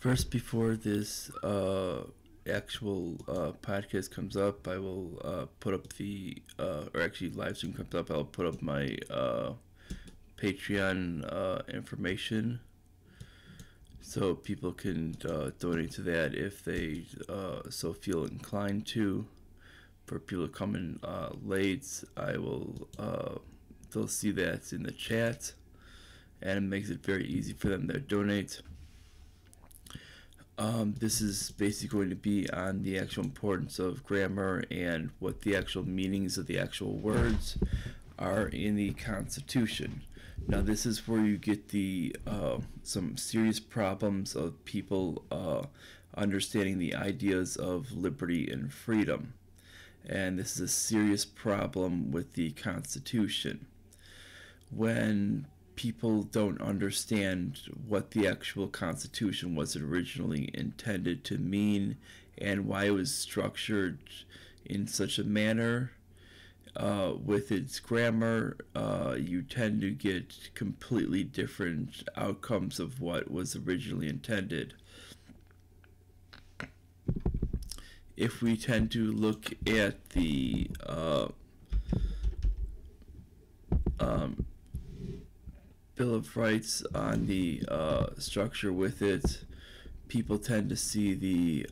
First, before this actual podcast comes up, I will put up the, or actually live stream comes up, I'll put up my Patreon information so people can donate to that if they so feel inclined to. For people to come in late, I will, they'll see that in the chat, and it makes it very easy for them to donate. This is basically going to be on the actual importance of grammar and what the actual meanings of the actual words are in the Constitution. Now, this is where you get the some serious problems of people understanding the ideas of liberty and freedom. And this is a serious problem with the Constitution. When people don't understand what the actual Constitution was originally intended to mean and why it was structured in such a manner with its grammar, you tend to get completely different outcomes of what was originally intended. If we tend to look at the Bill of Rights on the structure with it, people tend to see the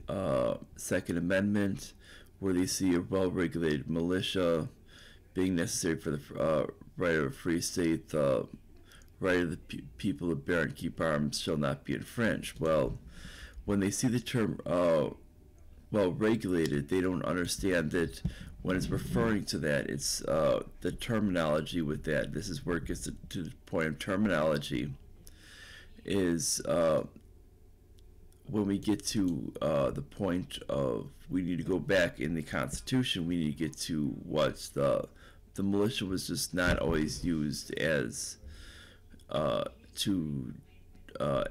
Second Amendment, where they see a well-regulated militia being necessary for the right of a free state. The right of the people to bear and keep arms shall not be infringed. Well, when they see the term well-regulated, they don't understand that when it's referring to that, it's the terminology with that. This is where it gets to the point of terminology, is when we get to the point of we need to go back in the Constitution, we need to get to what the militia was just not always used as to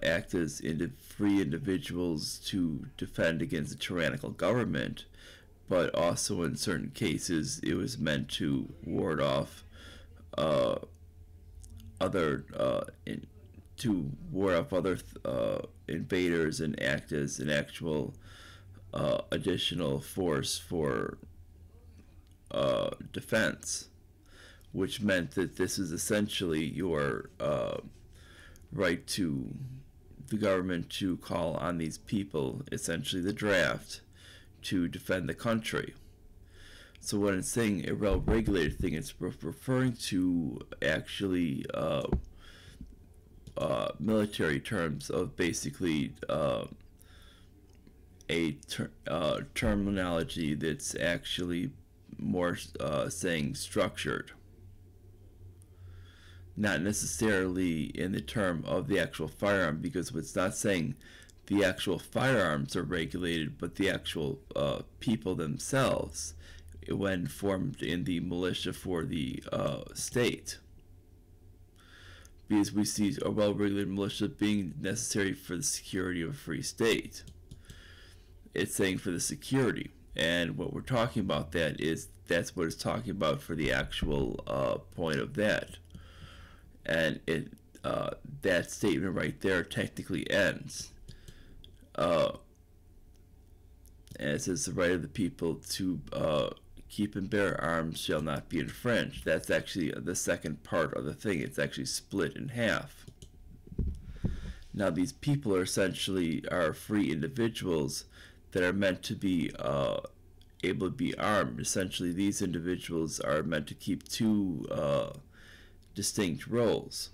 act as free individuals to defend against a tyrannical government, but also in certain cases it was meant to ward off other invaders and act as an actual additional force for defense, which meant that this is essentially your right to the government to call on these people, essentially the draft, to defend the country. So when it's saying a well-regulated thing, it's referring to actually military terms of basically terminology that's actually more saying structured, not necessarily in the term of the actual firearm, because it's not saying the actual firearms are regulated, but the actual people themselves when formed in the militia for the state. Because we see a well-regulated militia being necessary for the security of a free state. It's saying for the security. And what we're talking about that is, that's what it's talking about for the actual point of that. And that statement right there technically ends. And it says the right of the people to keep and bear arms shall not be infringed. That's actually the second part of the thing. It's actually split in half. Now these people are essentially free individuals that are meant to be able to be armed. Essentially, these individuals are meant to keep two distinct roles.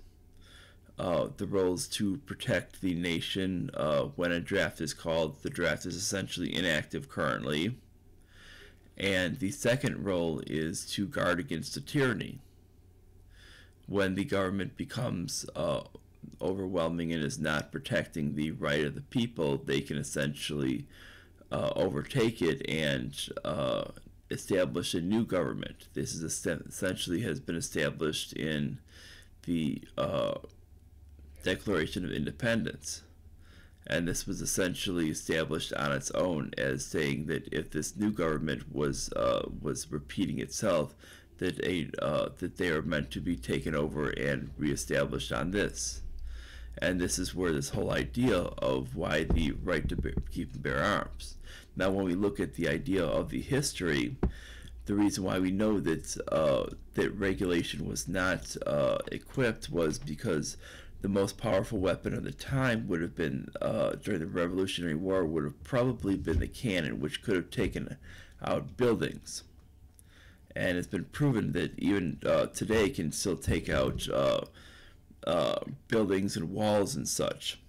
The roles to protect the nation when a draft is called. The draft is essentially inactive currently. And the second role is to guard against a tyranny. When the government becomes overwhelming and is not protecting the right of the people, they can essentially overtake it and establish a new government. This is essentially has been established in the Declaration of Independence, and this was essentially established on its own as saying that if this new government was repeating itself, that they are meant to be taken over and reestablished on this. And this is where this whole idea of why the right to keep and bear arms. Now, when we look at the idea of the history, the reason why we know that that regulation was not equipped was because the most powerful weapon of the time would have been, during the Revolutionary War, would have probably been the cannon, which could have taken out buildings. And it's been proven that even today can still take out buildings and walls and such.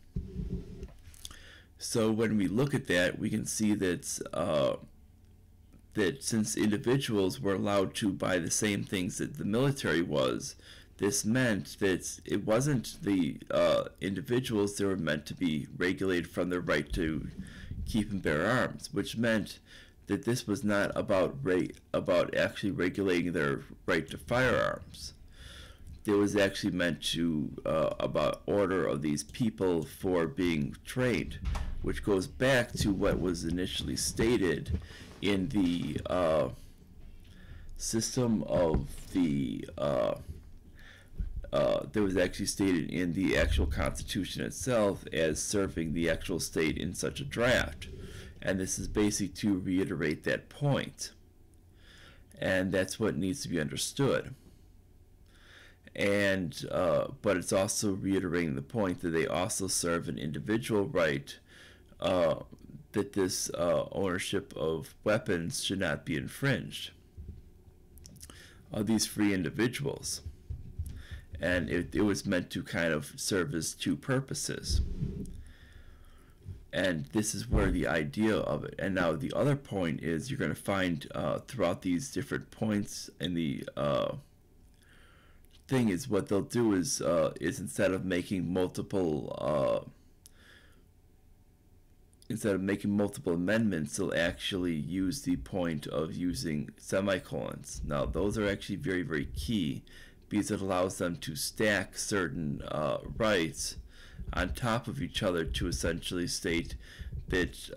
So when we look at that, we can see that that since individuals were allowed to buy the same things that the military was, this meant that it wasn't the individuals that were meant to be regulated from their right to keep and bear arms, which meant that this was not about actually regulating their right to firearms. It was actually meant to about order of these people for being trained, which goes back to what was initially stated in the system of the that was actually stated in the actual Constitution itself as serving the actual state in such a draft. And this is basically to reiterate that point. And that's what needs to be understood. And but it's also reiterating the point that they also serve an individual right, that this ownership of weapons should not be infringed of these free individuals. And it was meant to kind of serve as two purposes. And this is where the idea of it. And now the other point is you're going to find throughout these different points in the thing is what they'll do is instead of making multiple amendments, they'll actually use the point of using semicolons. Now those are actually very, very key, because it allows them to stack certain rights on top of each other to essentially state that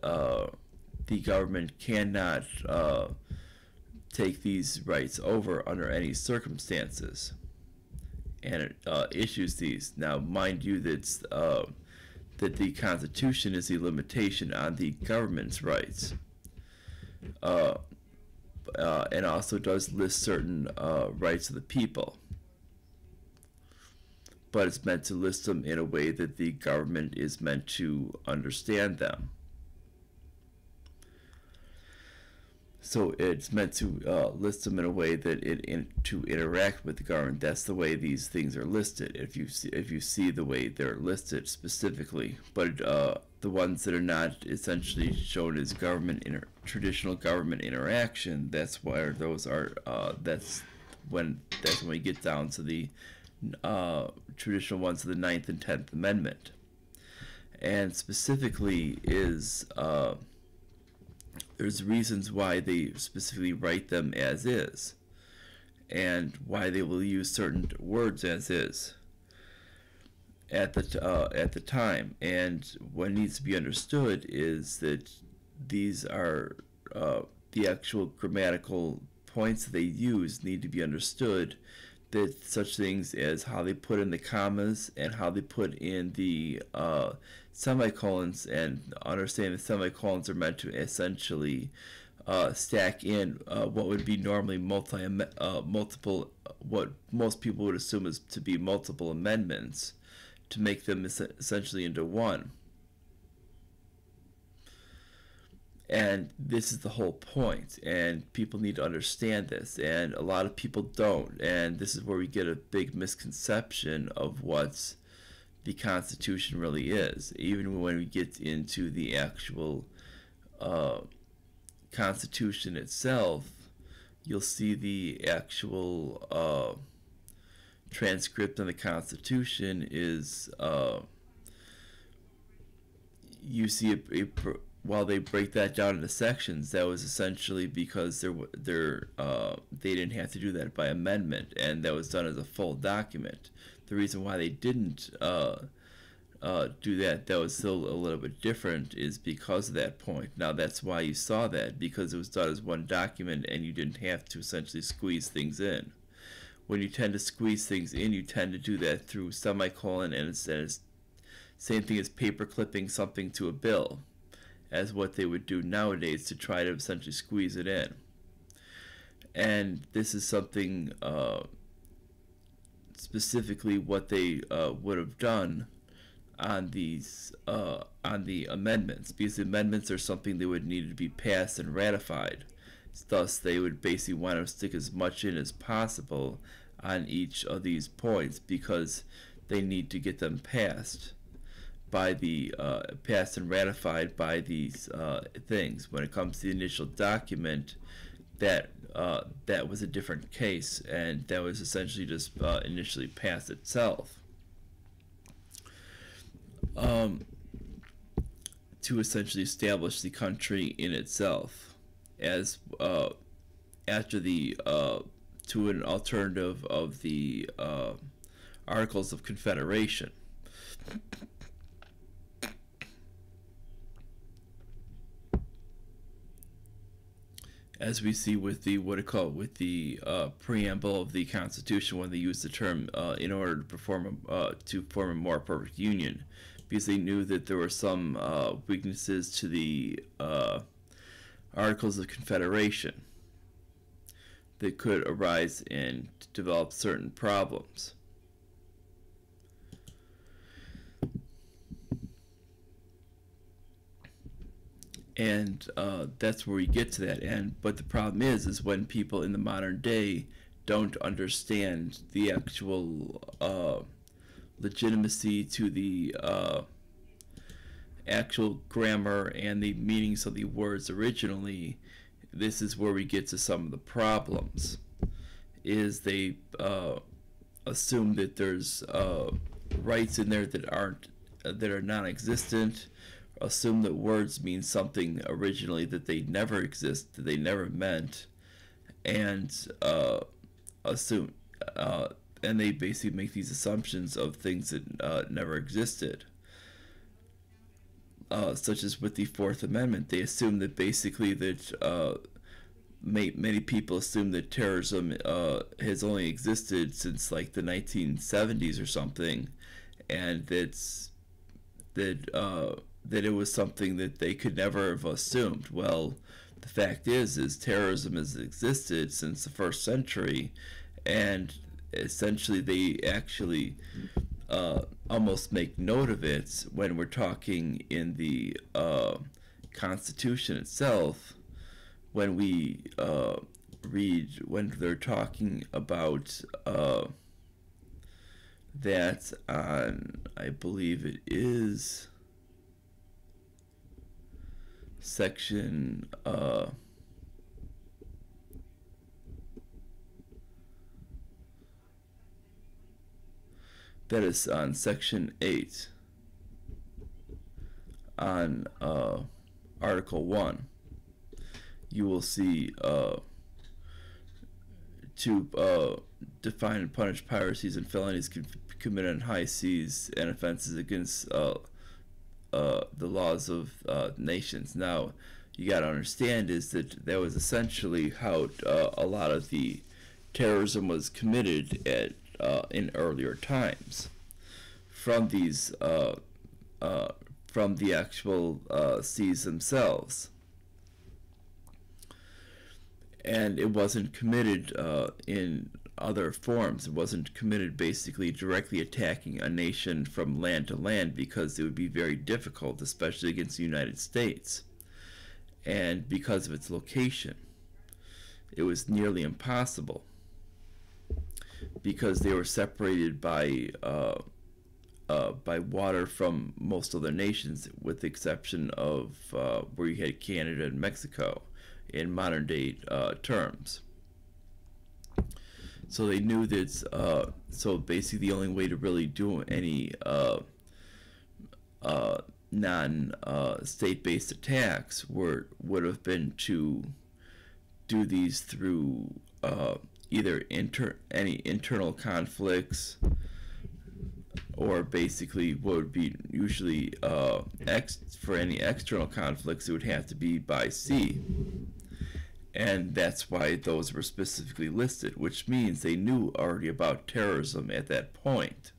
the government cannot take these rights over under any circumstances, and it issues these. Now, mind you, that the Constitution is a limitation on the government's rights, and also does list certain rights of the people. But it's meant to list them in a way that the government is meant to understand them. So it's meant to list them in a way that to interact with the government. That's the way these things are listed. If you see the way they're listed specifically, but the ones that are not essentially shown as traditional government interaction, that's where those are. That's when we get down to the traditional ones of the 9th and 10th Amendment, and specifically is there's reasons why they specifically write them as is, and why they will use certain words as is at the time. And what needs to be understood is that these are the actual grammatical points that they use need to be understood. That such things as how they put in the commas and how they put in the semicolons, and understand the semicolons are meant to essentially stack in what would be normally multiple, what most people would assume is to be multiple amendments, to make them essentially into one. And this is the whole point, and people need to understand this, and a lot of people don't, and this is where we get a big misconception of what the Constitution really is. Even when we get into the actual Constitution itself, you'll see the actual transcript on the Constitution is you see while they break that down into sections, that was essentially because they didn't have to do that by amendment, and that was done as a full document. The reason why they didn't do that was still a little bit different, is because of that point. Now that's why you saw that, because it was done as one document and you didn't have to essentially squeeze things in. When you tend to squeeze things in, you tend to do that through semicolon, and Same thing as paper clipping something to a bill, as what they would do nowadays to try to essentially squeeze it in. And this is something specifically what they would have done on the amendments, because the amendments are something that would need to be passed and ratified. Thus, they would basically want to stick as much in as possible on each of these points, because they need to get them passed by the passed and ratified by these things. When it comes to the initial document, that was a different case, and that was essentially just initially passed itself. To essentially establish the country in itself as after the to an alternative of the Articles of Confederation. As we see with the preamble of the Constitution, when they use the term in order to form a more perfect union, because they knew that there were some weaknesses to the Articles of Confederation that could arise and develop certain problems. And that's where we get to that. But the problem is when people in the modern day don't understand the actual legitimacy to the actual grammar and the meanings of the words originally, this is where we get to some of the problems. Is they assume that there's rights in there that are non-existent, assume that words mean something originally that they never exist, that they never meant, and assume and they basically make these assumptions of things that never existed. Such as with the Fourth Amendment, they assume that basically that many people assume that terrorism has only existed since like the 1970s or something, and that it was something that they could never have assumed. Well, the fact is terrorism has existed since the first century, and essentially they actually almost make note of it when we're talking in the Constitution itself, when we read when they're talking about that on, I believe it is section that is on section 8 on Article 1. You will see to define and punish piracies and felonies committed on high seas and offenses against the laws of nations. Now, you got to understand is that was essentially how a lot of the terrorism was committed at in earlier times, from these from the actual seas themselves. And it wasn't committed in other forms. It wasn't committed basically directly attacking a nation from land to land, because it would be very difficult, especially against the United States. And because of its location, it was nearly impossible, because they were separated by water from most other nations, with the exception of where you had Canada and Mexico in modern day terms. So they knew that, so basically the only way to really do any non-state-based attacks would have been to do these through either any internal conflicts, or basically what would be usually for any external conflicts, it would have to be by sea. And that's why those were specifically listed, which means they knew already about terrorism at that point.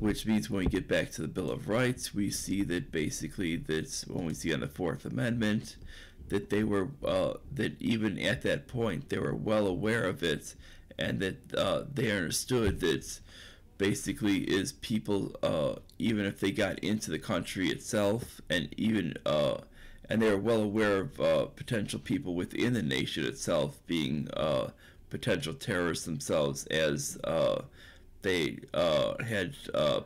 which means when we get back to the Bill of Rights, we see that basically that's when we see on the Fourth Amendment that they were that even at that point they were well aware of it, and that they understood that basically is people even if they got into the country itself, and even and they were well aware of potential people within the nation itself being potential terrorists themselves, as they had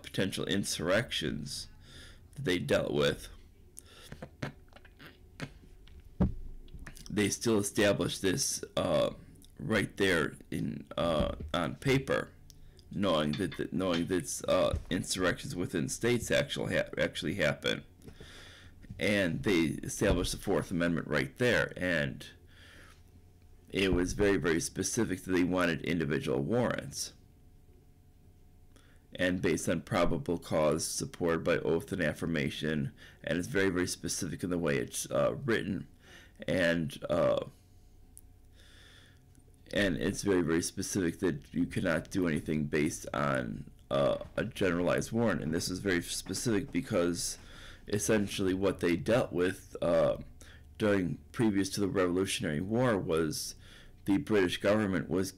potential insurrections that they dealt with. They still established this right there in on paper, knowing that insurrections within states actually happen, and they established the Fourth Amendment right there, and it was very, very specific that they wanted individual warrants, and based on probable cause, supported by oath and affirmation, and it's very, very specific in the way it's written, and it's very, very specific that you cannot do anything based on a generalized warrant. And this is very specific because essentially what they dealt with during previous to the Revolutionary War was the British government was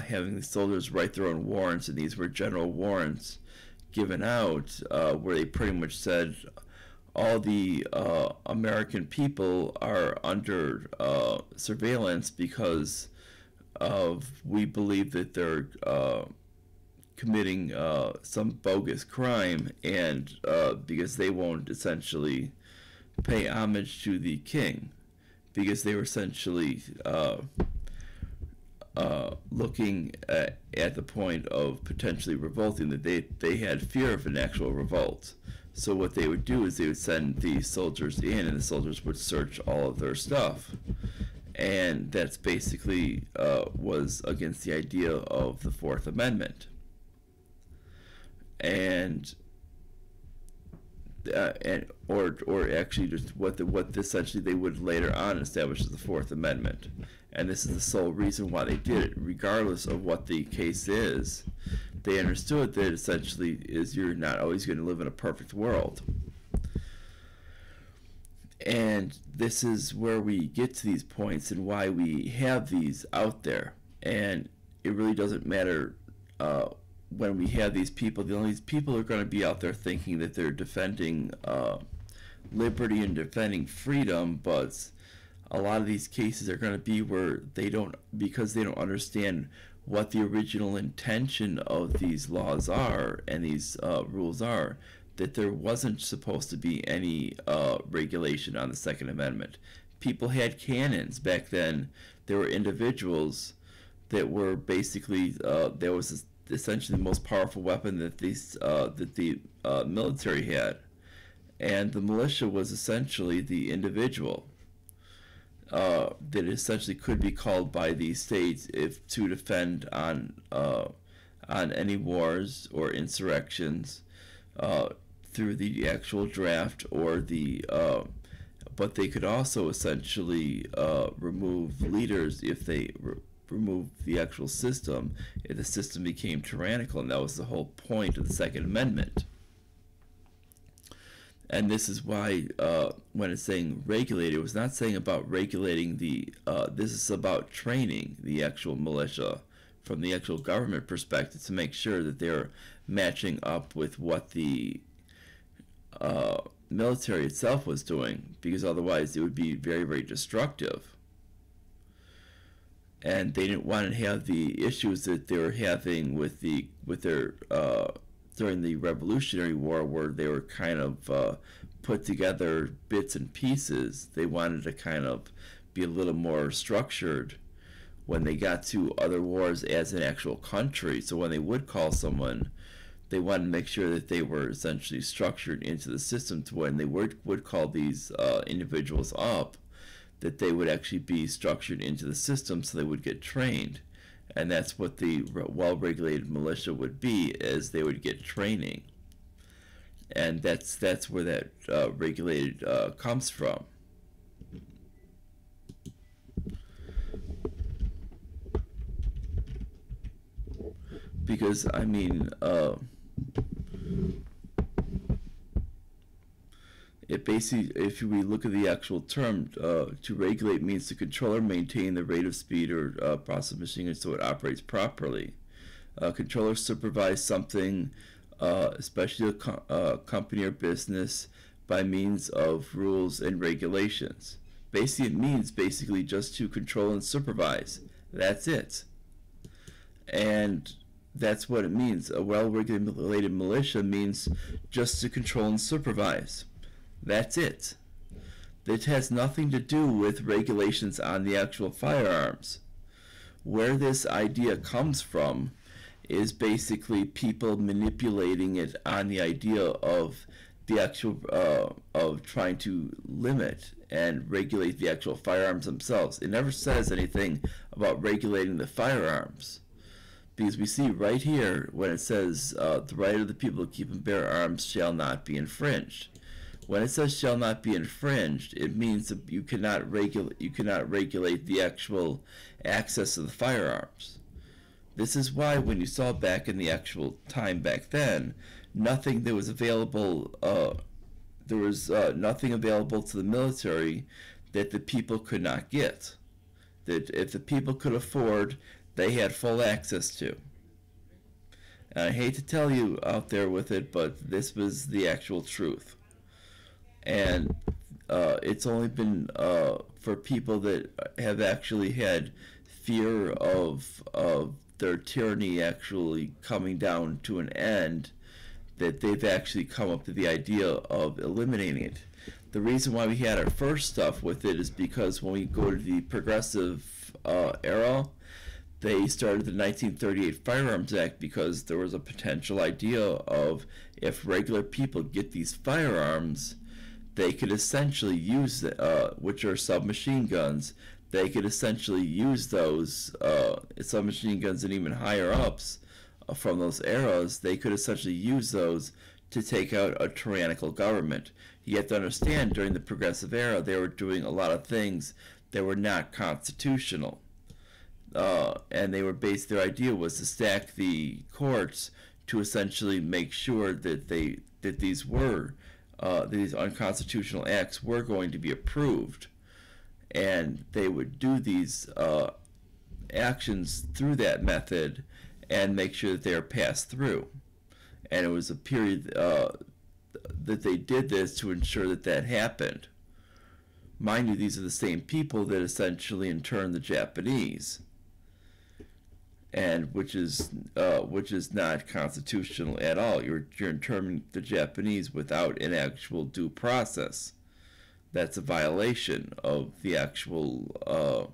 having the soldiers write their own warrants, and these were general warrants given out where they pretty much said all the American people are under surveillance because we believe that they're committing some bogus crime, and because they won't essentially pay homage to the king, because they were essentially looking at the point of potentially revolting, that they had fear of an actual revolt. So what they would do is they would send the soldiers in, and the soldiers would search all of their stuff. And that's basically was against the idea of the Fourth Amendment. Or actually just what essentially they would later on establish as the Fourth Amendment. And this is the sole reason why they did it, regardless of what the case is. They understood that essentially is you're not always going to live in a perfect world. And this is where we get to these points and why we have these out there. And it really doesn't matter when we have these people. These people are going to be out there thinking that they're defending liberty and defending freedom, but a lot of these cases are going to be where they don't, because they don't understand what the original intention of these laws are and these rules are, that there wasn't supposed to be any regulation on the Second Amendment. People had cannons back then. There were individuals that were basically there was essentially the most powerful weapon that the military had, and the militia was essentially the individual that essentially could be called by the states if to defend on any wars or insurrections through the actual draft or the but they could also essentially remove leaders if they remove the actual system, if the system became tyrannical, and that was the whole point of the Second Amendment. And this is why when it's saying regulate, it was not saying about regulating the this is about training the actual militia from the actual government perspective to make sure that they're matching up with what the military itself was doing, because otherwise it would be very, very destructive. And they didn't want to have the issues that they were having with their during the Revolutionary War, where they were kind of put together bits and pieces. They wanted to kind of be a little more structured when they got to other wars as an actual country. So when they would call someone, they wanted to make sure that they were essentially structured into the system to when they would call these individuals up, that they would actually be structured into the system so they would get trained. And that's what the well-regulated militia would be, as they would get training. And that's where that regulated comes from. Because, I mean, It basically, if we look at the actual term, to regulate means to control or maintain the rate of speed or process machinery so it operates properly. Control or supervise something, especially a company or business, by means of rules and regulations. Basically, it means basically just to control and supervise. That's it. And that's what it means. A well-regulated militia means just to control and supervise. That's it. It has nothing to do with regulations on the actual firearms. Where this idea comes from is basically people manipulating it on the idea of the actual of trying to limit and regulate the actual firearms themselves. It never says anything about regulating the firearms, because we see right here when it says the right of the people to keep and bear arms shall not be infringed. When it says shall not be infringed, it means that you cannot regulate the actual access to the firearms. This is why when you saw back in the actual time back then, nothing that was available, there was nothing available to the military that the people could not get. That if the people could afford, they had full access to. And I hate to tell you out there with it, but this was the actual truth. And it's only been for people that have actually had fear of their tyranny actually coming down to an end, that they've actually come up with the idea of eliminating it. The reason why we had our first stuff with it is because when we go to the progressive era, they started the 1938 Firearms Act because there was a potential idea of if regular people get these firearms, they could essentially use, which are submachine guns, they could essentially use those submachine guns and even higher ups from those eras, they could essentially use those to take out a tyrannical government. You have to understand, during the progressive era, they were doing a lot of things that were not constitutional. And they were based, their idea was to stack the courts to essentially make sure that these unconstitutional acts were going to be approved, and they would do these actions through that method and make sure that they are passed through. And it was a period that they did this to ensure that that happened. Mind you, these are the same people that essentially interned the Japanese, and which is not constitutional at all. You're interning the Japanese without an actual due process. That's a violation of the actual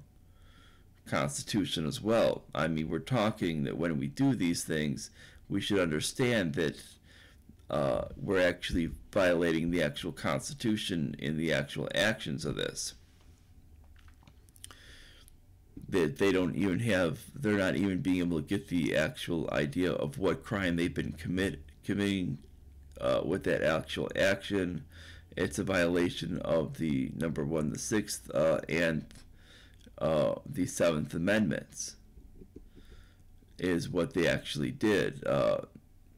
Constitution as well. I mean, we're talking that when we do these things, we should understand that we're actually violating the actual Constitution in the actual actions of this. That they're not even being able to get the actual idea of what crime they've been committing with that actual action. It's a violation of the number 1, the 6th, and the 7th Amendments is what they actually did.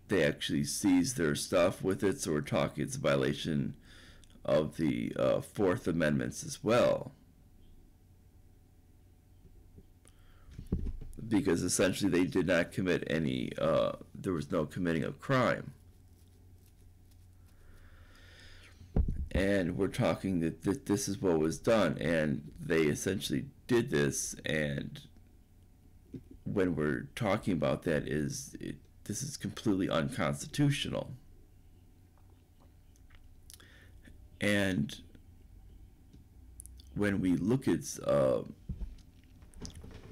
They actually seized their stuff with it, so we're talking it's a violation of the 4th Amendments as well. Because essentially they did not commit any, there was no committing of crime. And we're talking that this is what was done, and they essentially did this, and when we're talking about that this is completely unconstitutional. And when we look at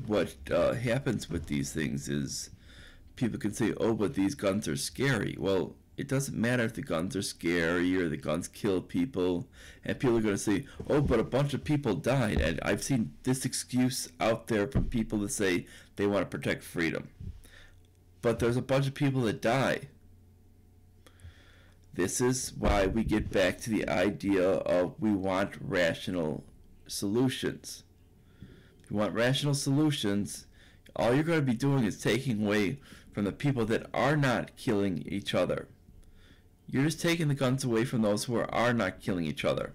what happens with these things is people can say, oh, but these guns are scary. Well, it doesn't matter if the guns are scary or the guns kill people, and people are going to say, oh, but a bunch of people died. And I've seen this excuse out there from people that say they want to protect freedom. But there's a bunch of people that die. This is why we get back to the idea of we want rational solutions. If you want rational solutions, all you're going to be doing is taking away from the people that are not killing each other. You're just taking the guns away from those who are not killing each other.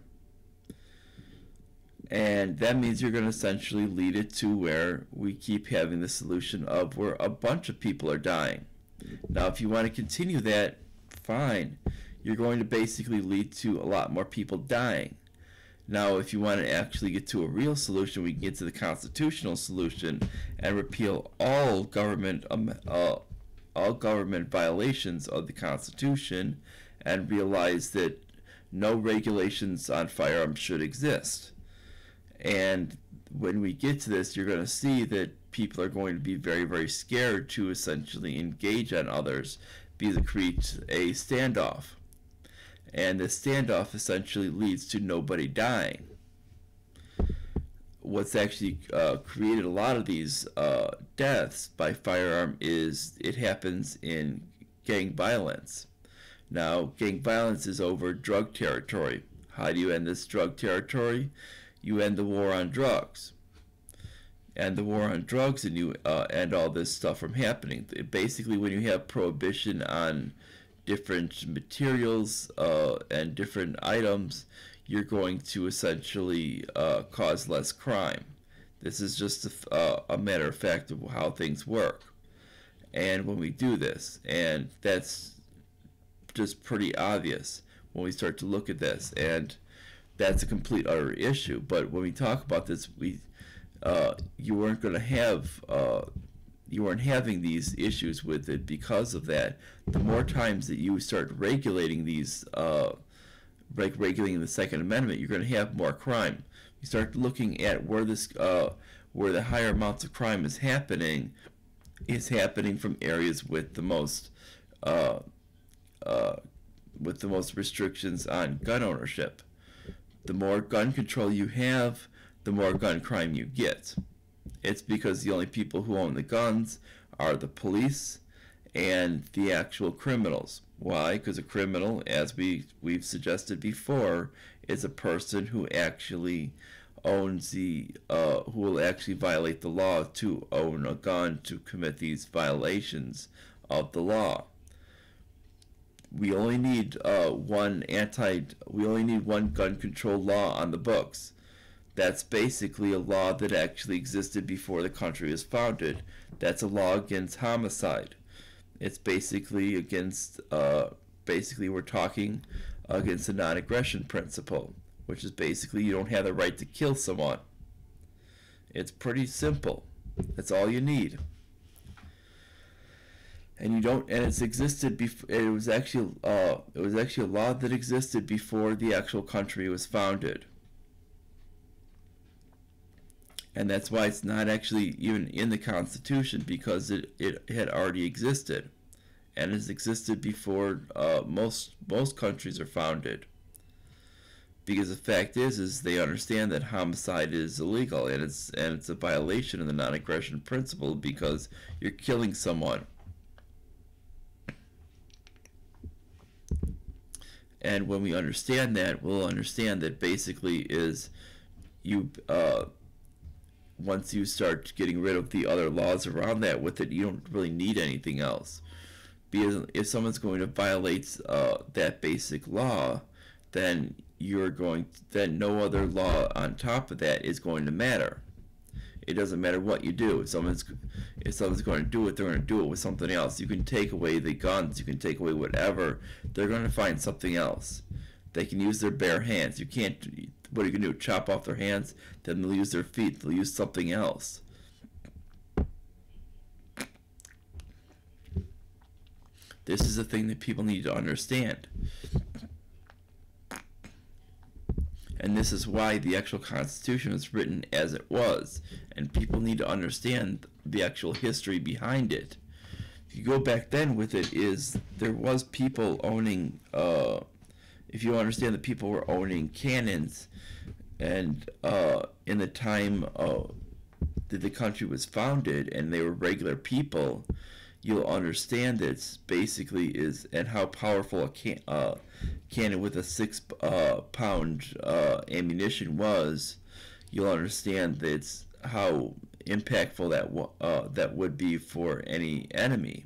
And that means you're going to essentially lead it to where we keep having the solution of where a bunch of people are dying. Now, if you want to continue that, fine. You're going to basically lead to a lot more people dying. Now, if you want to actually get to a real solution, we can get to the constitutional solution and repeal all government violations of the Constitution and realize that no regulations on firearms should exist. And when we get to this, you're going to see that people are going to be very, very scared to essentially engage on others because it creates a standoff. And the standoff essentially leads to nobody dying. What's actually created a lot of these deaths by firearm is it happens in gang violence. Now, gang violence is over drug territory. How do you end this drug territory? You end the war on drugs. And the war on drugs, and you end all this stuff from happening. Basically, when you have prohibition on different materials and different items, you're going to essentially cause less crime. This is just a matter of fact of how things work. And when we do this, and that's just pretty obvious when we start to look at this, and that's a complete utter issue. But when we talk about this, you weren't going to have you weren't having these issues with it because of that. The more times that you start regulating these, regulating the Second Amendment, you're going to have more crime. You start looking at where where the higher amounts of crime is happening from areas with the most restrictions on gun ownership. The more gun control you have, the more gun crime you get. It's because the only people who own the guns are the police and the actual criminals. Why? Because a criminal, as we've suggested before, is a person who actually owns who will actually violate the law to own a gun to commit these violations of the law. We only need one gun control law on the books. That's basically a law that actually existed before the country was founded. That's a law against homicide. It's basically against, we're talking against the non-aggression principle, which is basically you don't have the right to kill someone. It's pretty simple. That's all you need. And you don't, and it's existed before. It was actually a law that existed before the actual country was founded. And that's why it's not actually even in the Constitution, because it had already existed, and has existed before most countries are founded. Because the fact is they understand that homicide is illegal, and it's a violation of the non-aggression principle because you're killing someone. And when we understand that, we'll understand that basically is you. Once you start getting rid of the other laws around that with it, you don't really need anything else. Because if someone's going to violate that basic law, then no other law on top of that is going to matter. It doesn't matter what you do. If someone's going to do it, they're going to do it with something else. You can take away the guns, you can take away whatever. They're going to find something else. They can use their bare hands. You can't. What are you going to do? Chop off their hands? Then they'll use their feet. They'll use something else. This is a thing that people need to understand. And this is why the actual Constitution was written as it was. And people need to understand the actual history behind it. If you go back then with it, there was people owning, if you understand that people were owning cannons, and in the time that the country was founded and they were regular people, you'll understand that basically and how powerful a cannon with a 6-pound ammunition was. You'll understand that's how impactful that would be for any enemy.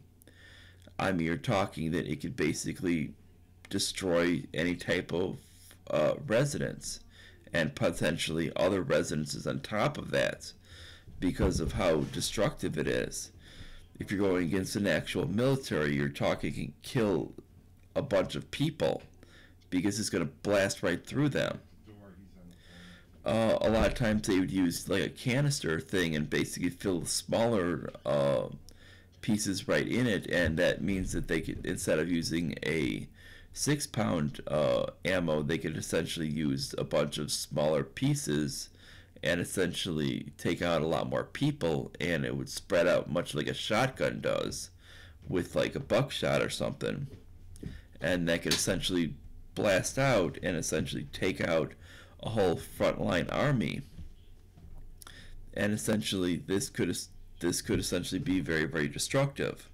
I mean, you're talking that it could basically destroy any type of residence, and potentially other residences on top of that, because of how destructive it is. If you're going against an actual military, you're talking can kill a bunch of people because it's going to blast right through them. A lot of times they would use like a canister thing and basically fill smaller pieces right in it, and that means that they could, instead of using a 6-pound ammo, they could essentially use a bunch of smaller pieces and essentially take out a lot more people, and it would spread out much like a shotgun does with like a buckshot or something, and that could essentially blast out and essentially take out a whole frontline army. And essentially this could essentially be very, very destructive.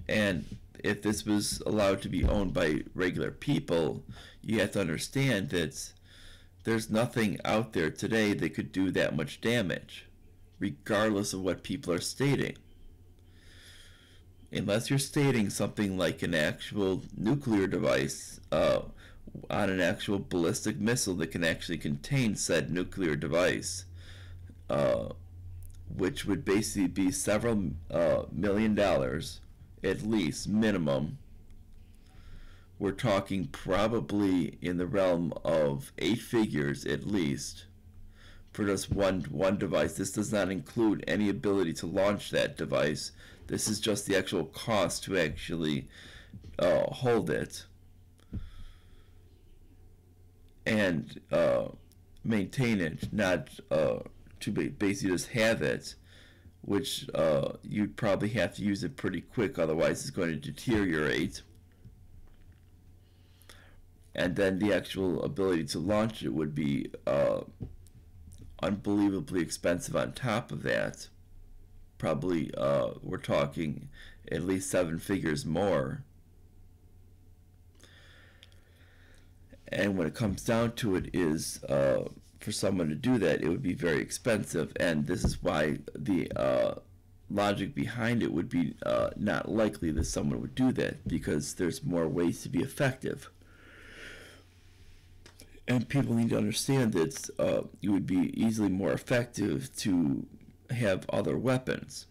And if this was allowed to be owned by regular people, you have to understand that there's nothing out there today that could do that much damage, regardless of what people are stating. Unless you're stating something like an actual nuclear device on an actual ballistic missile that can actually contain said nuclear device, which would basically be several $1 million at least, minimum. We're talking probably in the realm of 8 figures at least for just one device. This does not include any ability to launch that device. This is just the actual cost to actually hold it and maintain it, not to basically just have it, which you'd probably have to use it pretty quick, otherwise it's going to deteriorate. And then the actual ability to launch it would be unbelievably expensive on top of that. Probably we're talking at least 7 figures more. And when it comes down to it, is for someone to do that, it would be very expensive. And this is why the logic behind it would be not likely that someone would do that, because there's more ways to be effective. And people need to understand that it would be easily more effective to have other weapons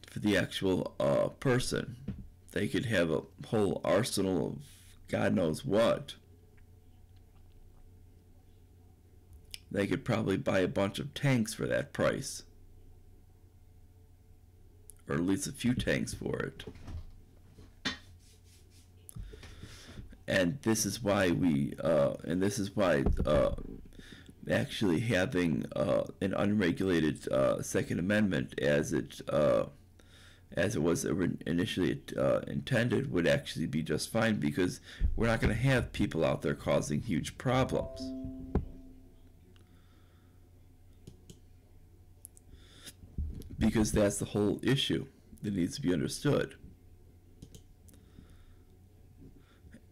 for the actual person. They could have a whole arsenal of God knows what. They could probably buy a bunch of tanks for that price, or at least a few tanks for it. And this is why actually having an unregulated Second Amendment, as it was initially intended, would actually be just fine, because we're not going to have people out there causing huge problems. Because that's the whole issue that needs to be understood.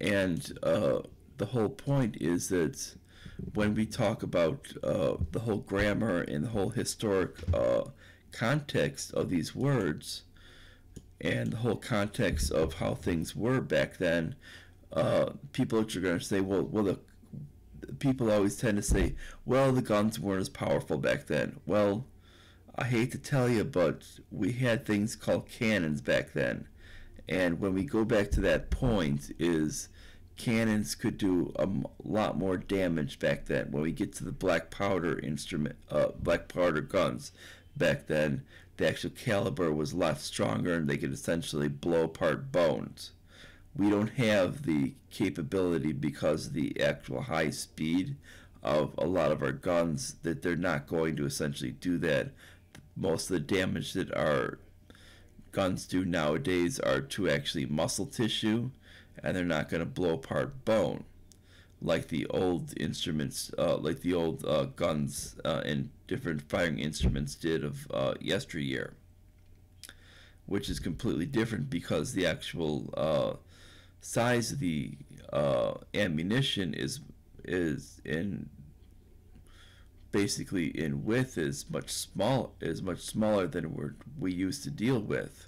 And the whole point is that when we talk about the whole grammar and the whole historic context of these words, and the whole context of how things were back then, people are going to say, well, people always tend to say, well, the guns weren't as powerful back then. Well, I hate to tell you, but we had things called cannons back then. And when we go back to that point, is cannons could do a lot more damage back then. When we get to the black powder guns back then, the actual caliber was a lot stronger, and they could essentially blow apart bones. We don't have the capability, because of the actual high speed of a lot of our guns, that they're not going to essentially do that. Most of the damage that our guns do nowadays are to actually muscle tissue, and they're not going to blow apart bone like the old instruments, like the old guns and different firing instruments did of yesteryear, which is completely different, because the actual size of the ammunition is in basically in width is much smaller than we used to deal with.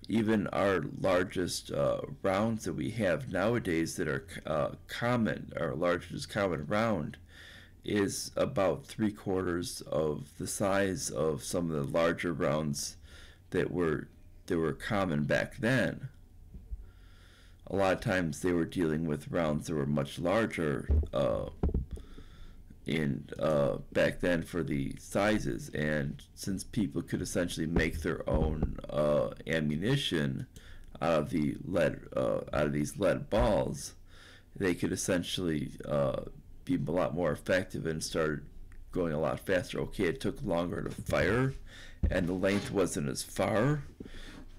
Even our largest rounds that we have nowadays that are common, our largest common round, is about 3/4 of the size of some of the larger rounds that were common back then. A lot of times they were dealing with rounds that were much larger back then for the sizes, and since people could essentially make their own ammunition out of the lead out of these lead balls, they could essentially be a lot more effective and started going a lot faster. Okay, it took longer to fire, and the length wasn't as far,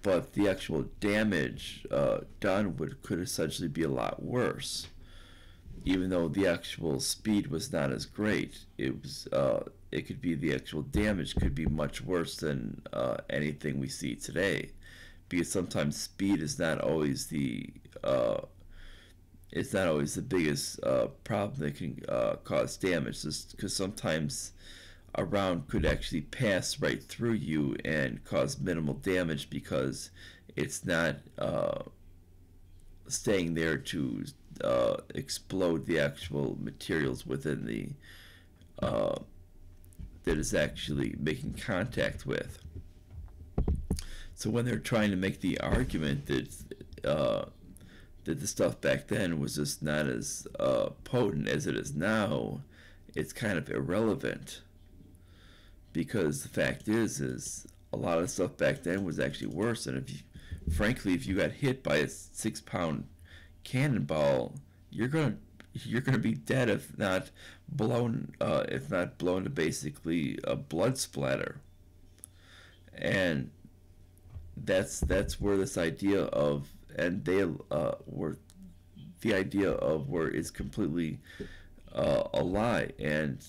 but the actual damage done could essentially be a lot worse. Even though the actual speed was not as great, it could be the actual damage could be much worse than anything we see today, because sometimes speed is not always the biggest problem that can cause damage. Because sometimes a round could actually pass right through you and cause minimal damage because it's not staying there to explode the actual materials within the that is actually making contact with. So when they're trying to make the argument that the stuff back then was just not as potent as it is now, it's kind of irrelevant, because the fact is a lot of stuff back then was actually worse. And if you got hit by a 6-pound cannonball, you're gonna be dead if not blown to basically a blood splatter. And that's where this idea of where it's completely a lie. And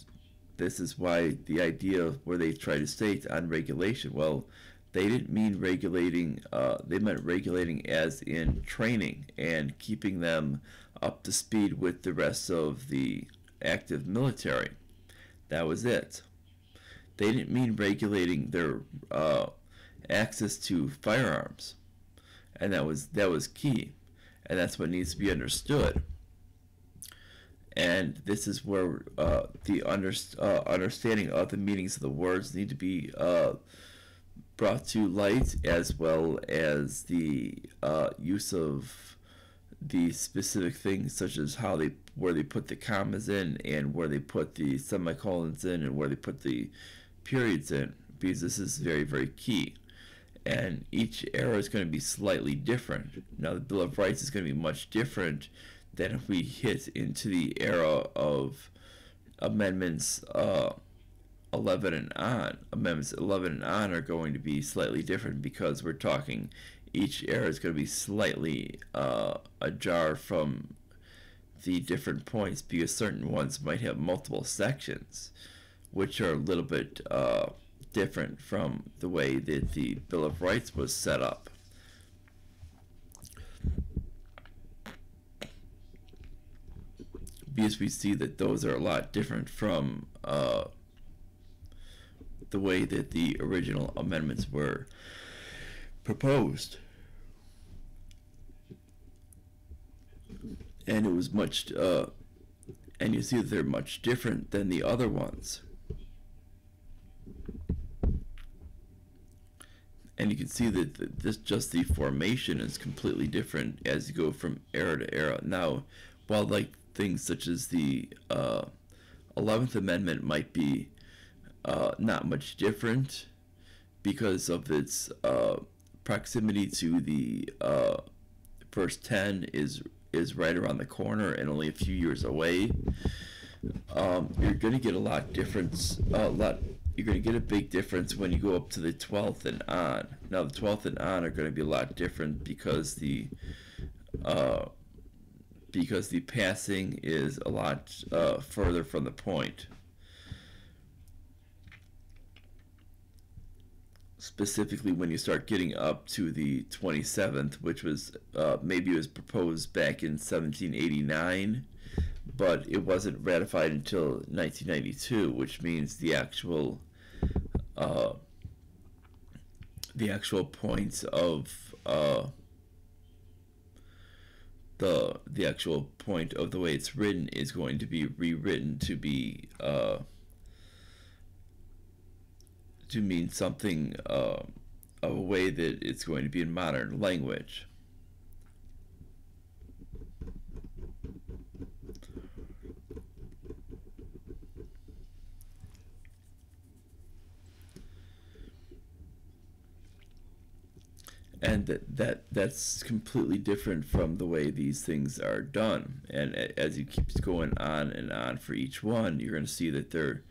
this is why the idea of where they try to state on regulation, well, they didn't mean regulating, they meant regulating as in training and keeping them up to speed with the rest of the active military. That was it. They didn't mean regulating their access to firearms. And that was key. And that's what needs to be understood. And this is where the understanding of the meanings of the words need to be brought to light, as well as the use of the specific things, such as where they put the commas in, and where they put the semicolons in, and where they put the periods in, because this is very, very key. And each era is going to be slightly different. Now, the Bill of Rights is going to be much different than if we hit into the era of Amendments 11 and on. Amendments 11 and on are going to be slightly different, because we're talking each era is going to be slightly ajar from the different points, because certain ones might have multiple sections, which are a little bit different from the way that the Bill of Rights was set up. Because we see that those are a lot different from the way that the original amendments were proposed. And it was much, and you see that they're much different than the other ones. And you can see that just the formation is completely different as you go from era to era. Now, while like things such as the 11th Amendment might be not much different because of its proximity to the first 10 is right around the corner and only a few years away, you're going to get a lot difference. You're going to get a big difference when you go up to the 12th and on. Now, the 12th and on are going to be a lot different because the passing is a lot further from the point. Specifically, when you start getting up to the 27th, which was maybe it was proposed back in 1789, but it wasn't ratified until 1992, which means the actual the actual point of the actual point of the way it's written is going to be rewritten to be to mean something of a way that it's going to be in modern language. And that's completely different from the way these things are done. And as it keeps going on and on for each one, you're going to see that they're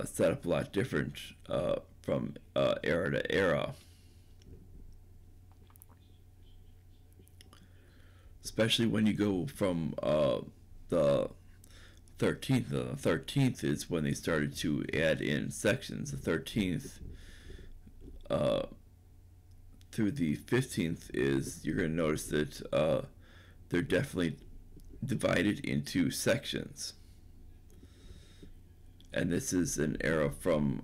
set up a lot different from era to era. Especially when you go from the 13th. The 13th is when they started to add in sections. The 13th through the 15th is, you're going to notice that they're definitely divided into sections. And this is an era from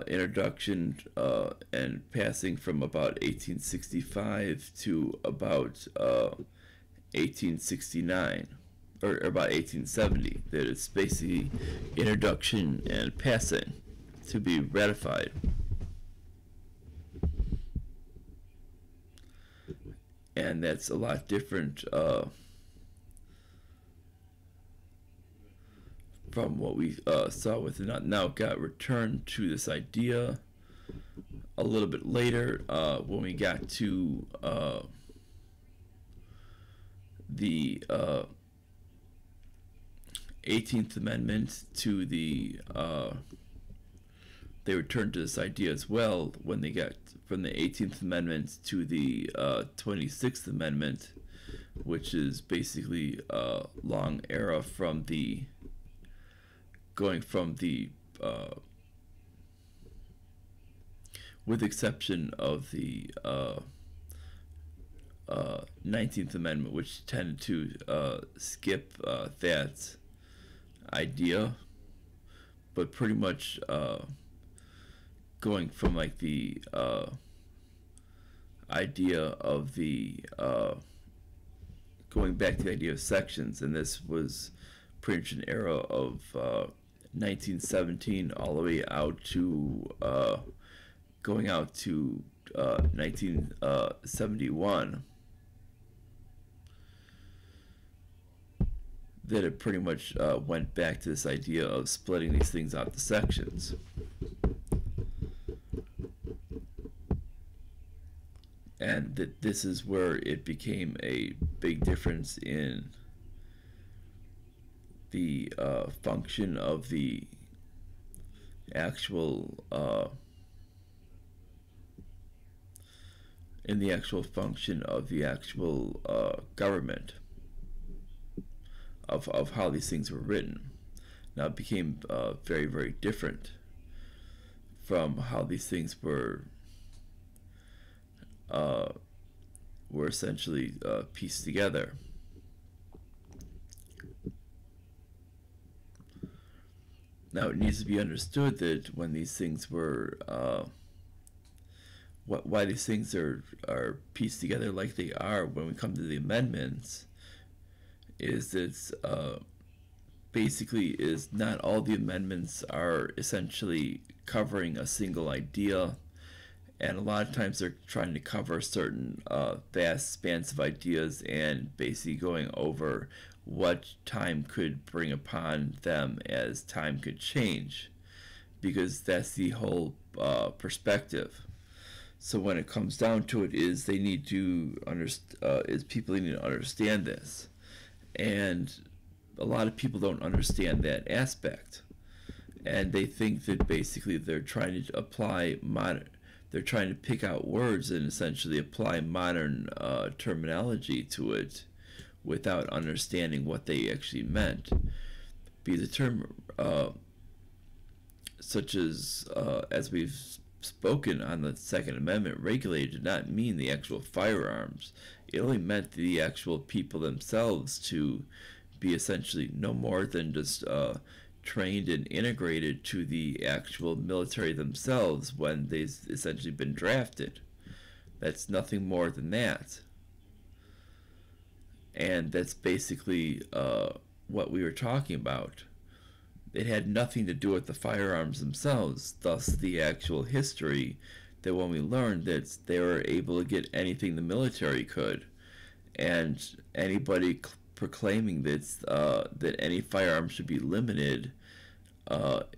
introduction and passing from about 1865 to about 1869 or about 1870. That it's basically introduction and passing to be ratified. And that's a lot different from what we saw with it. Now it got returned to this idea a little bit later when we got to the 18th Amendment to the they returned to this idea as well when they got from the 18th Amendment to the 26th Amendment, which is basically a long era from the going from the with exception of the 19th Amendment, which tended to skip that idea, but pretty much going from like the idea of the going back to the idea of sections, and this was pretty much an era of 1917 all the way out to going out to 1971, that it pretty much went back to this idea of splitting these things out to sections. And that this is where it became a big difference in the function of the actual function of the actual government of how these things were written. Now it became very, very different from how these things were essentially pieced together. Now it needs to be understood that when these things were why these things are pieced together like they are when we come to the amendments is that basically is not all the amendments are essentially covering a single idea, and a lot of times they're trying to cover certain vast spans of ideas and basically going over what time could bring upon them as time could change, because that's the whole perspective. So when it comes down to it, is they need to people need to understand this, and a lot of people don't understand that aspect, and they think that basically they're trying to apply they're trying to pick out words and essentially apply modern terminology to it without understanding what they actually meant. Because the term such as we've spoken on the Second Amendment, regulated did not mean the actual firearms. It only meant the actual people themselves to be essentially no more than just trained and integrated to the actual military themselves when they've essentially been drafted. That's nothing more than that. And that's basically what we were talking about. It had nothing to do with the firearms themselves, thus the actual history that when we learned that they were able to get anything the military could, and anybody proclaiming that any firearm should be limited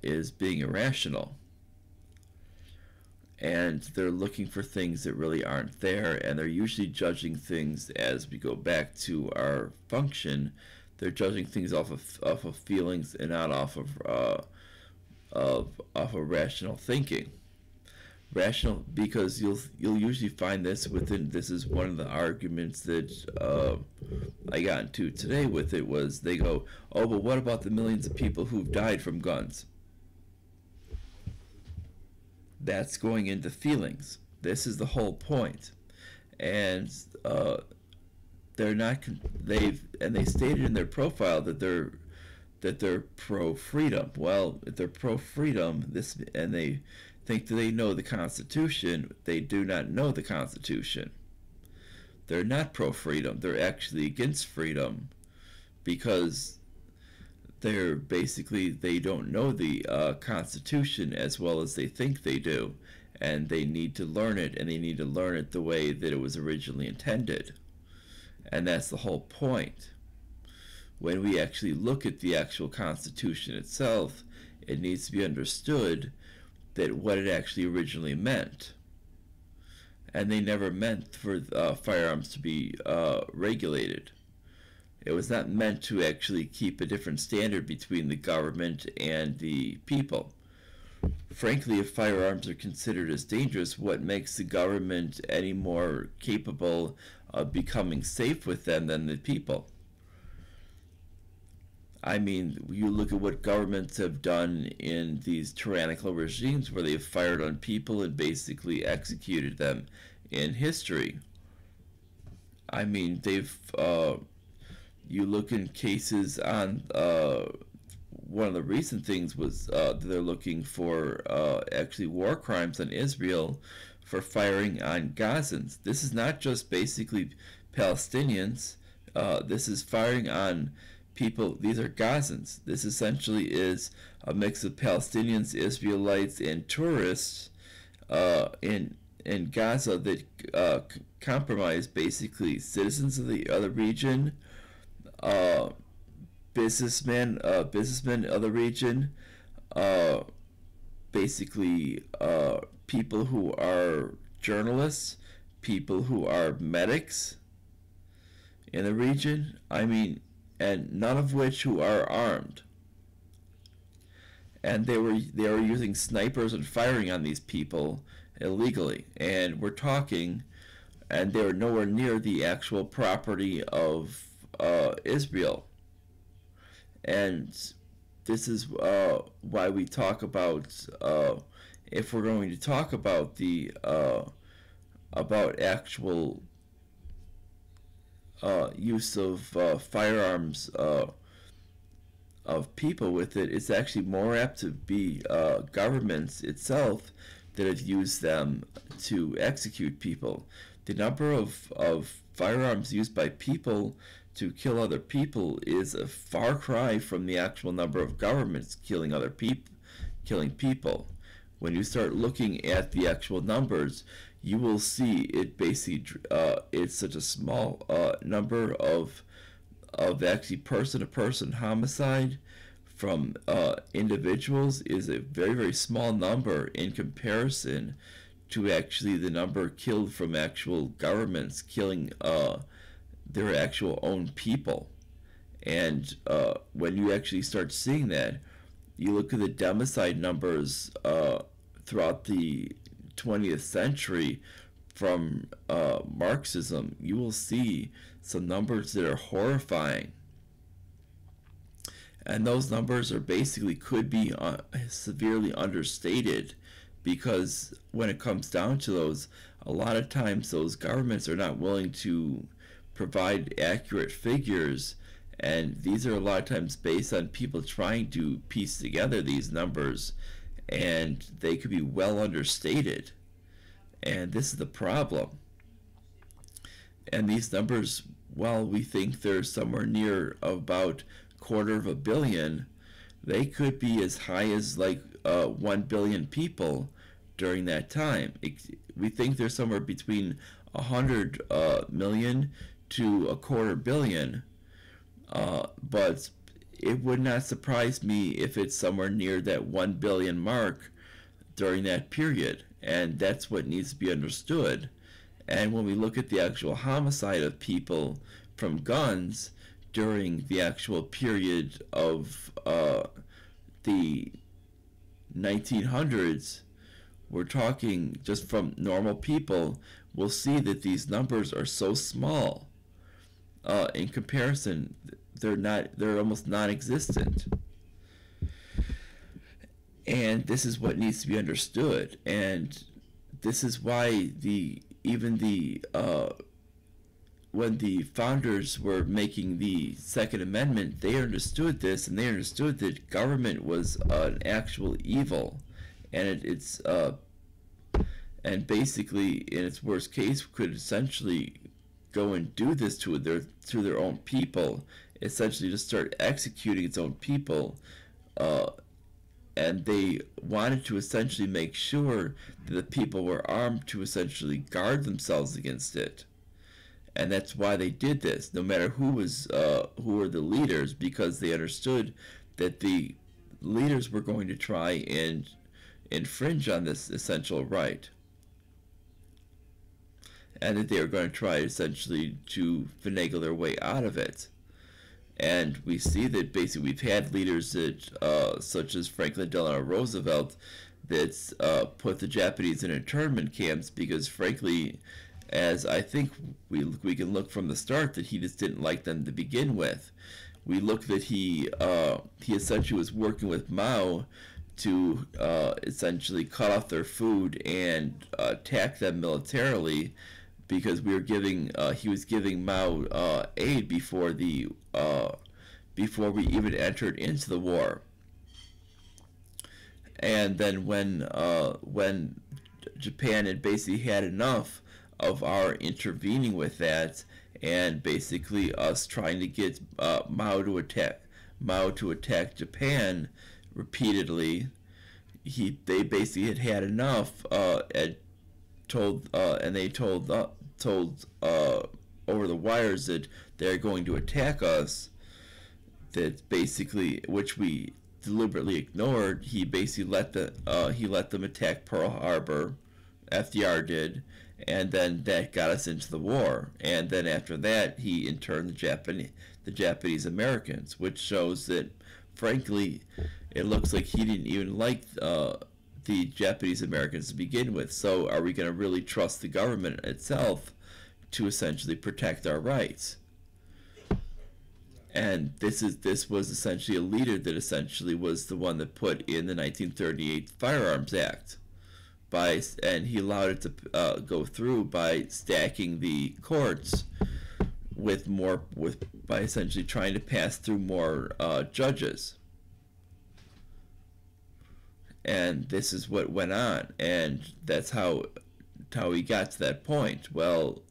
is being irrational. And they're looking for things that really aren't there, and they're usually judging things, as we go back to our function, they're judging things off of feelings and not off of rational thinking. Rational, because you'll usually find this within, this is one of the arguments that I got into today with it, was they go, oh, but what about the millions of people who've died from guns? That's going into feelings. This is the whole point. And they're not, they stated in their profile that they're pro-freedom. Well, if they're pro-freedom, and they think that they know the Constitution, they do not know the Constitution. They're not pro-freedom. They're actually against freedom, because they're basically, they don't know the Constitution as well as they think they do, and they need to learn it, and they need to learn it the way that it was originally intended. And that's the whole point. When we actually look at the actual Constitution itself, it needs to be understood that what it actually originally meant. And they never meant for firearms to be regulated. It was not meant to actually keep a different standard between the government and the people. Frankly, if firearms are considered as dangerous, what makes the government any more capable of becoming safe with them than the people? I mean, you look at what governments have done in these tyrannical regimes where they've fired on people and basically executed them in history. I mean, they've, you look in cases on, one of the recent things was they're looking for actually war crimes on Israel for firing on Gazans. This is not just basically Palestinians. This is firing on people. These are Gazans. This essentially is a mix of Palestinians, Israelites, and tourists in Gaza that compromise basically citizens of the other region, businessmen of the region, basically people who are journalists, people who are medics in the region. I mean, and none of which who are armed. And they were using snipers and firing on these people illegally. And we're talking, and they were nowhere near the actual property of Israel. And this is why we talk about, if we're going to talk about the about actual use of firearms of people with it, it's actually more apt to be governments itself that have used them to execute people. The number of firearms used by people to kill other people is a far cry from the actual number of governments killing other killing people. When you start looking at the actual numbers, you will see it basically it's such a small number of actually person-to-person homicide from individuals is a very, very small number in comparison to actually the number killed from actual governments killing their actual own people. And when you actually start seeing that, you look at the democide numbers throughout the 20th century from Marxism, you will see some numbers that are horrifying. And those numbers are basically could be severely understated, because when it comes down to those, a lot of times those governments are not willing to provide accurate figures And these are a lot of times based on people trying to piece together these numbers, and they could be well understated. And this is the problem. And these numbers, while we think they're somewhere near about 250 million, they could be as high as like 1 billion people during that time. We think they're somewhere between 100 million to 250 million, but it would not surprise me if it's somewhere near that 1 billion mark during that period, and that's what needs to be understood. And when we look at the actual homicide of people from guns during the actual period of the 1900s, we're talking just from normal people, we'll see that these numbers are so small. In comparison, they're almost non-existent. And this is what needs to be understood. And this is why when the founders were making the Second Amendment, they understood this, and they understood that government was an actual evil, and and basically, in its worst case, could essentially go and do this to their own people, essentially to start executing its own people, and they wanted to essentially make sure that the people were armed to essentially guard themselves against it. And that's why they did this, no matter who were the leaders, because they understood that the leaders were going to try and infringe on this essential right, and that they were going to try essentially to finagle their way out of it. And we see that basically we've had leaders that, such as Franklin Delano Roosevelt, that's put the Japanese in internment camps because, frankly, as I think we can look from the start, that he just didn't like them to begin with. We look that he essentially was working with Mao to essentially cut off their food and attack them militarily, because he was giving Mao aid before we even entered into the war. And then when Japan had basically had enough of our intervening with that, and basically us trying to get Mao to attack Japan repeatedly, they basically had enough, and they told over the wires that they're going to attack us. That basically, which we deliberately ignored. He basically let them attack Pearl Harbor. FDR did, and then that got us into the war. And then after that, he interned the Japanese Americans, which shows that, frankly, it looks like he didn't even like the Japanese Americans to begin with. So are we going to really trust the government itself to essentially protect our rights? And this was essentially a leader that essentially was the one that put in the 1938 Firearms Act, and he allowed it to go through by stacking the courts by essentially trying to pass through more judges. And this is what went on, and that's how he got to that point. Well,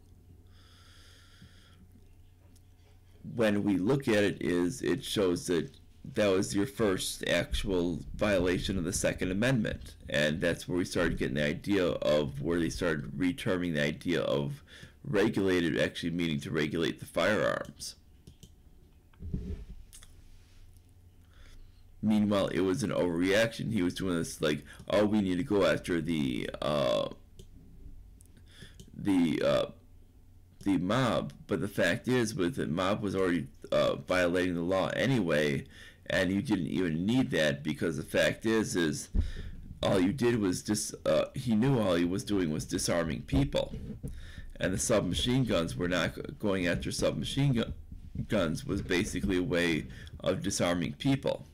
when we look at it, it shows that was your first actual violation of the Second Amendment, and that's where we started getting the idea of where they started reterming the idea of regulated actually meaning to regulate the firearms. Meanwhile, it was an overreaction. He was doing this like, oh, we need to go after the mob, but the fact is, the mob was already violating the law anyway, and you didn't even need that, because the fact is all you did was he knew all he was doing was disarming people, and the submachine guns were not going after submachine guns was basically a way of disarming people.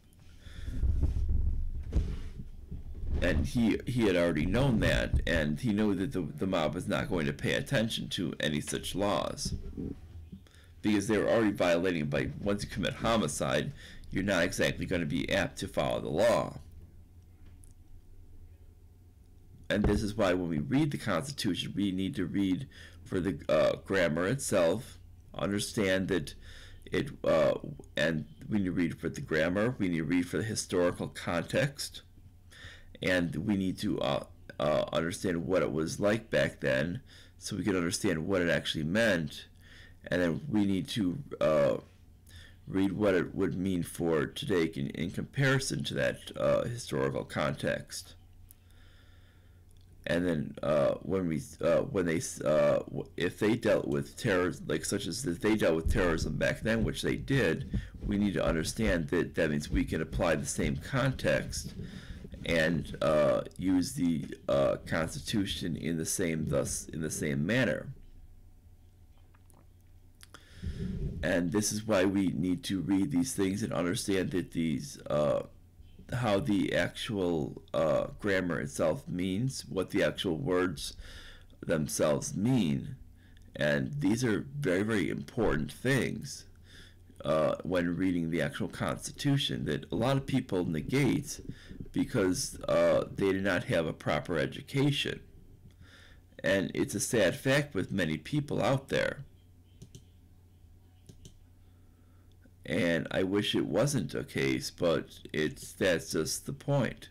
And he had already known that, and he knew that the mob was not going to pay attention to any such laws, because they were already violating. By once you commit homicide, you're not exactly going to be apt to follow the law. And this is why when we read the Constitution, we need to read for the grammar itself, understand that it, and we need to read for the grammar, we need to read for the historical context, and we need to understand what it was like back then so we can understand what it actually meant, and then we need to read what it would mean for today in comparison to that historical context. And then if they dealt with terrorism, like such as that they dealt with terrorism back then, which they did, we need to understand that that means we can apply the same context and use the Constitution in the same manner. And this is why we need to read these things and understand that these how the actual grammar itself means, what the actual words themselves mean. And these are very, very important things when reading the actual Constitution that a lot of people negate because they do not have a proper education. And it's a sad fact with many people out there. And I wish it wasn't a case, but that's just the point.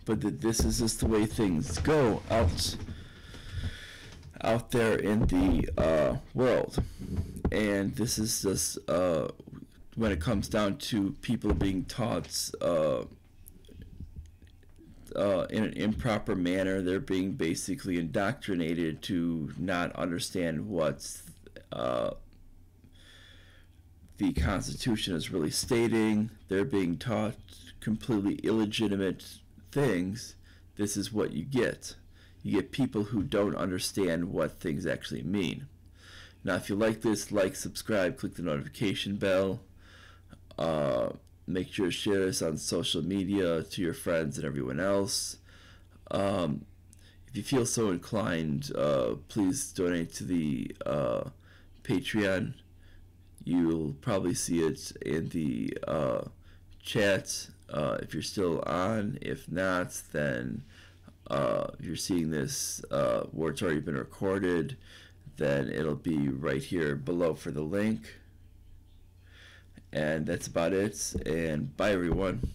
But this is just the way things go out there in the world. And this is just when it comes down to people being taught in an improper manner, they're being basically indoctrinated to not understand what the Constitution is really stating. They're being taught completely illegitimate things. This is what you get. You get people who don't understand what things actually mean. Now, if you like this, like, subscribe, click the notification bell. Make sure to share this on social media to your friends and everyone else. If you feel so inclined, please donate to the Patreon. You'll probably see it in the chat if you're still on. If not, then if you're seeing this where it's already been recorded, then it'll be right here below for the link. And that's about it. And bye, everyone.